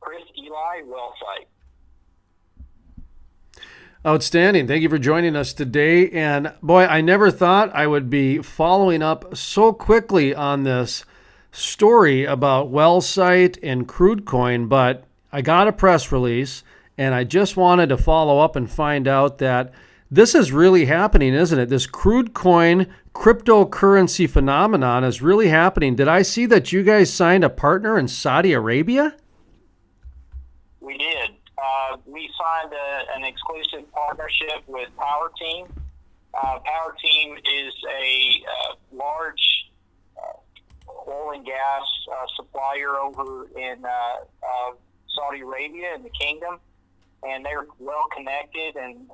Chris Eli, Wellsite. Outstanding. Thank you for joining us today. And boy, I never thought I would be following up so quickly on this story about Wellsite and Crudecoin, but I got a press release and I just wanted to follow up and find out that this is really happening, isn't it? This Crudecoin cryptocurrency phenomenon is really happening. Did I see that you guys signed a partner in Saudi Arabia? We did. We signed an exclusive partnership with Power Team. Power Team is a large oil and gas supplier over in Saudi Arabia in the kingdom, and they're well connected, and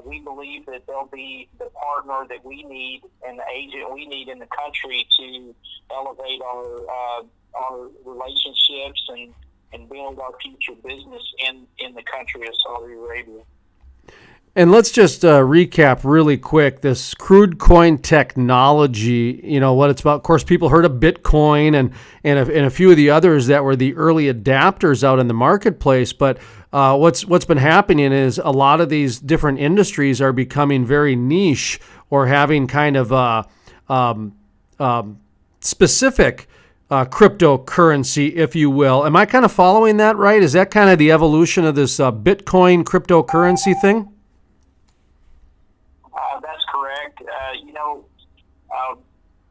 we believe that they'll be the partner that we need and the agent we need in the country to elevate our relationships and build our future business in the country of Saudi Arabia. And let's just recap really quick this Crudecoin technology, what it's about. Of course, people heard of Bitcoin and a few of the others that were the early adapters out in the marketplace. But what's been happening is a lot of these different industries are becoming very niche or having kind of specific cryptocurrency, if you will. Am I kind of following that right? Is that kind of the evolution of this Bitcoin cryptocurrency thing? That's correct.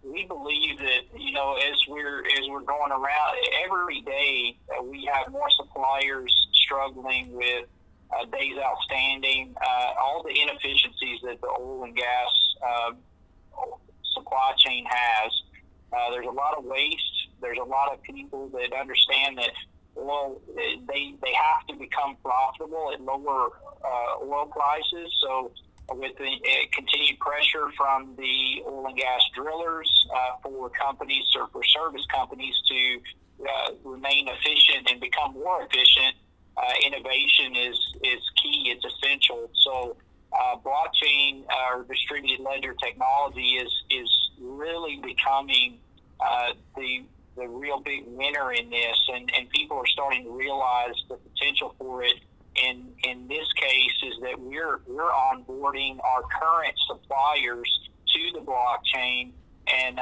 We believe that as we're going around every day, we have more suppliers struggling with days outstanding, all the inefficiencies that the oil and gas supply chain has. There's a lot of waste. There's a lot of people that understand that they have to become profitable at lower oil prices. So with the continued pressure from the oil and gas drillers for companies or for service companies to remain efficient and become more efficient, innovation is key. It's essential. So blockchain or distributed ledger technology is really becoming the real big winner in this, and people are starting to realize the potential for it. In this case, is that we're onboarding our current suppliers to the blockchain and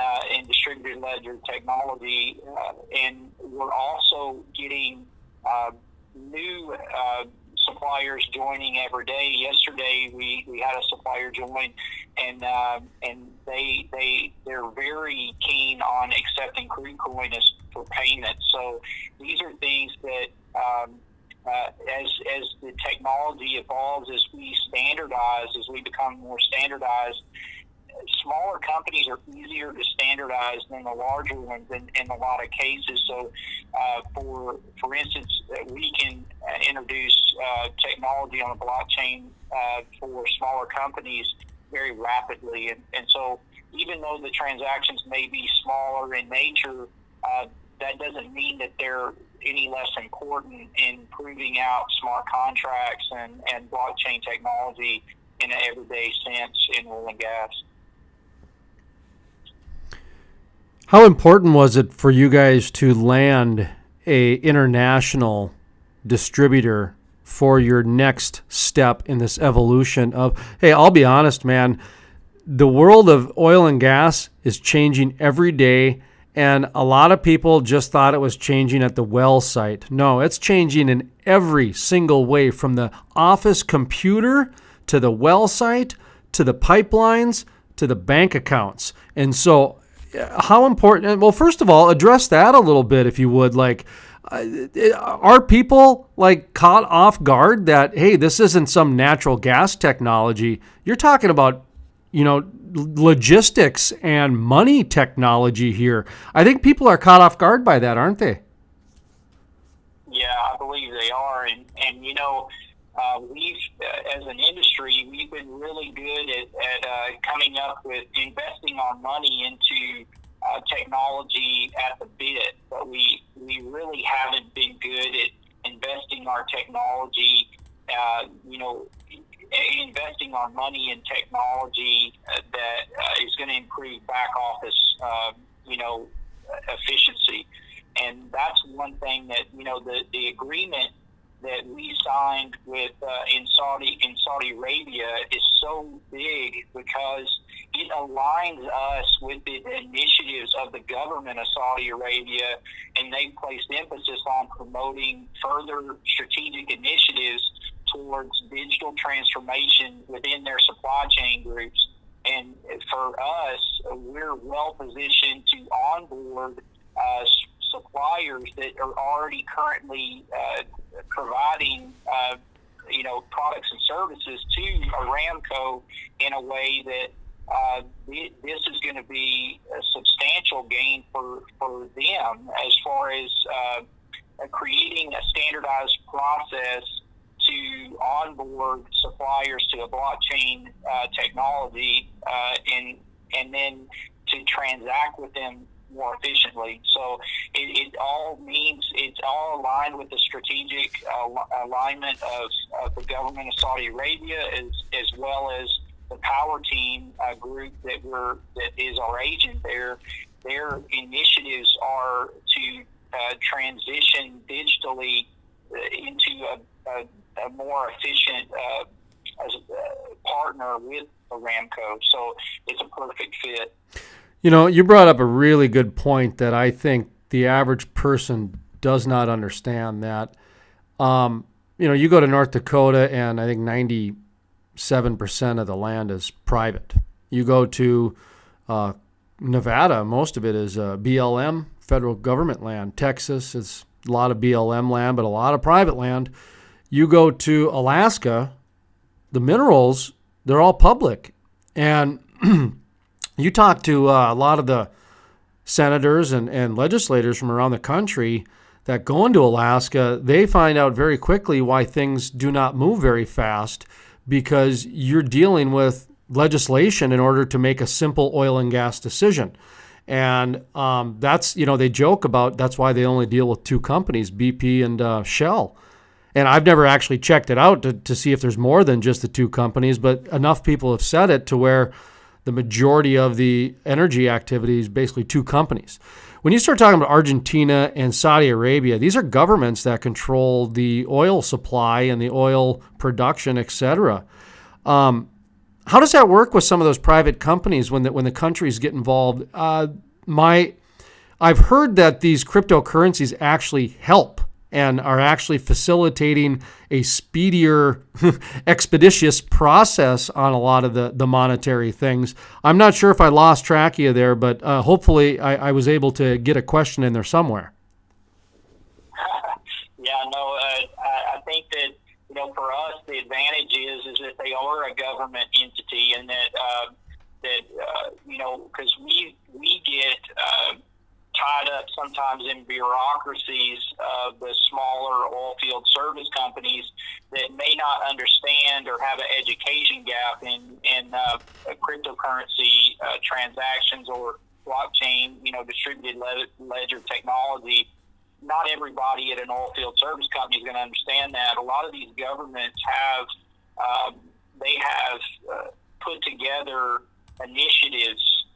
distributed ledger technology, and we're also getting new suppliers joining every day. Yesterday, we had a supplier join, and they're very keen on accepting Crudecoin as for payment. So these are things that as the technology evolves, as we become more standardized, smaller companies are easier to standardize than the larger ones in a lot of cases. So, for instance, we can introduce technology on the blockchain for smaller companies very rapidly. And so even though the transactions may be smaller in nature, that doesn't mean that they're any less important in proving out smart contracts and blockchain technology in an everyday sense in oil and gas. How important was it for you guys to land a international distributor for your next step in this evolution of, hey, I'll be honest, man, the world of oil and gas is changing every day, and a lot of people just thought it was changing at the well site. No, it's changing in every single way, from the office computer to the well site to the pipelines to the bank accounts. And so how important, well, first of all, address that a little bit, if you would. Like, are people like caught off guard that, hey, this isn't some natural gas technology? You're talking about, logistics and money technology here. I think people are caught off guard by that, aren't they? Yeah, I believe they are. And we've, as an industry, we've been really good at coming up with investing our money into technology at the bit, but we really haven't been good at investing our technology, investing our money in technology that is going to improve back office, efficiency. And that's one thing that, the agreement that we signed with in Saudi Arabia is so big because it aligns us with the initiatives of the government of Saudi Arabia, and they placed emphasis on promoting further strategic initiatives towards digital transformation within their supply chain groups. And for us, we're well positioned to onboard suppliers that are already currently providing products and services to Aramco in a way that this is going to be a substantial gain for them as far as creating a standardized process to onboard suppliers to a blockchain technology and then to transact with them more efficiently. So it all means it's all aligned with the strategic alignment of the government of Saudi Arabia as well as the Power Team group that is our agent there. Their initiatives are to transition digitally into a more efficient partner with Aramco. So it's a perfect fit. You brought up a really good point that I think the average person does not understand, that, you go to North Dakota and I think 97% of the land is private. You go to Nevada, most of it is BLM, federal government land. Texas is a lot of BLM land, but a lot of private land. You go to Alaska, the minerals, they're all public. And you talk to a lot of the senators and legislators from around the country that go into Alaska, they find out very quickly why things do not move very fast, because you're dealing with legislation in order to make a simple oil and gas decision. And that's, they joke about that's why they only deal with two companies, BP and Shell. And I've never actually checked it out to see if there's more than just the two companies, but enough people have said it to where the majority of the energy activity is basically two companies. When you start talking about Argentina and Saudi Arabia, these are governments that control the oil supply and the oil production, et cetera. How does that work with some of those private companies when the countries get involved? I've heard that these cryptocurrencies actually help and are actually facilitating a speedier, expeditious process on a lot of the monetary things. I'm not sure if I lost track of you there, but hopefully I was able to get a question in there somewhere. Yeah, no, I think that, for us, the advantage is that they are a government entity, and that because we get tied up sometimes in bureaucracies of the smaller oil field service companies that may not understand or have an education gap in cryptocurrency transactions or blockchain, distributed ledger technology. Not everybody at an oil field service company is going to understand that. A lot of these governments have put together initiatives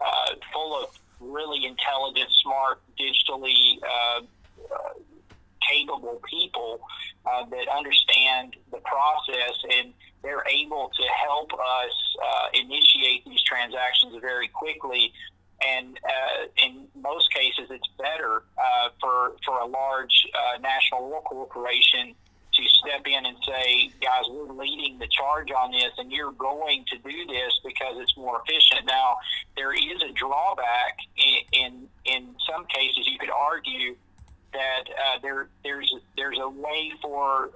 full of really intelligent, smart, digitally capable people that understand the process, and they're able to help us initiate these transactions very quickly. And in most cases, it's better for a large national oil corporation to step in and say, guys, we're leading the charge on this, and you're going to do this because it's more efficient. Now, there is a drawback. In some cases, you could argue that there's a way for,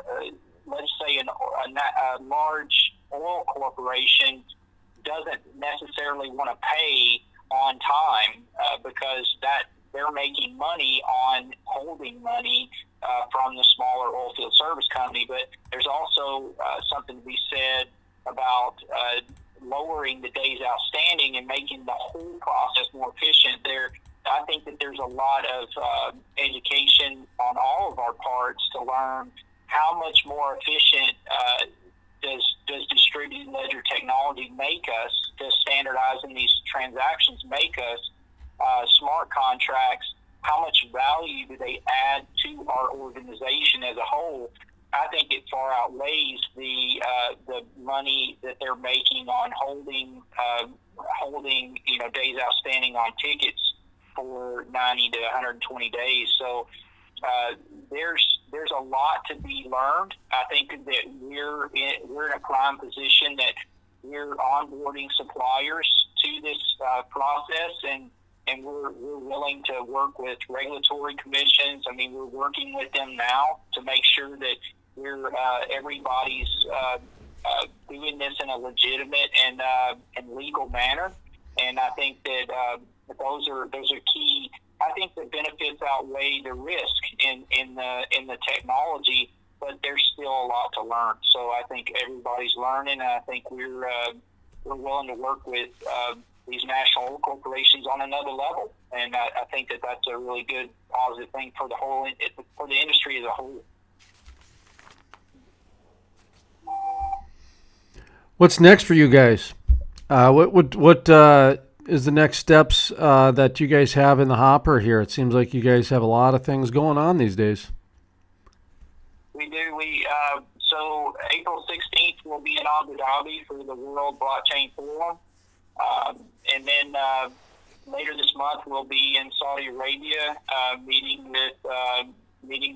let's say, a large oil corporation doesn't necessarily want to pay on time because that they're making money on holding money from the smaller oil field service company. But there's also something to be said about lowering the days outstanding and making the whole process more efficient. I think that there's a lot of education on all of our parts to learn how much more efficient does distributed ledger technology make us, does standardizing these transactions make us. Smart contracts how much value do they add to our organization as a whole, I think it far outweighs the money that they're making on holding days outstanding on tickets for 90 to 120 days. So there's a lot to be learned. I think that we're in a prime position that we're onboarding suppliers to this process, and we're willing to work with regulatory commissions. I mean, we're working with them now to make sure that we're everybody's doing this in a legitimate and legal manner. And I think that those are key. I think the benefits outweigh the risk in the technology, but there's still a lot to learn. So I think everybody's learning, and I think we're willing to work with these national oil corporations on another level. And I think that that's a really good positive thing for the industry as a whole. What's next for you guys? What is the next steps that you guys have in the hopper here? It seems like you guys have a lot of things going on these days. We do. So April 16th we'll be in Abu Dhabi for the World Blockchain Forum, and then later this month we'll be in Saudi Arabia meeting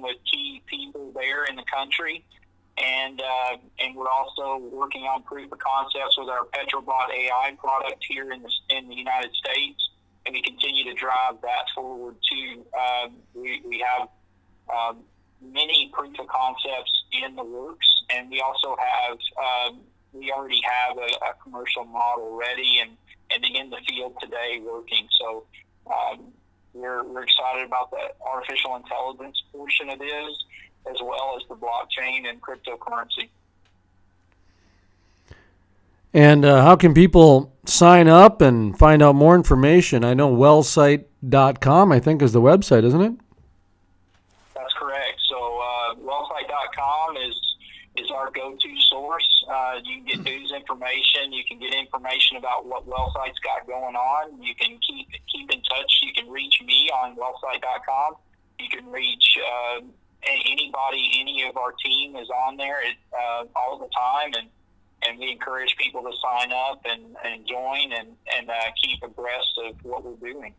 with key people there in the country. And we're also working on proof of concepts with our Petrobot AI product here in the United States, and we continue to drive that forward too. We have many proof of concepts in the works, and we also have we already have a commercial model ready and in the field today working. So we're excited about the artificial intelligence portion of this, as well as the blockchain and cryptocurrency. And how can people sign up and find out more information? I know Wellsite.com, I think, is the website, isn't it? That's correct. So Wellsite.com is our go-to source. You can get news information. You can get information about what Wellsite's got going on. You can keep in touch. You can reach me on Wellsite.com. You can reach any of our team is on there all the time, and we encourage people to sign up and join and keep abreast of what we're doing.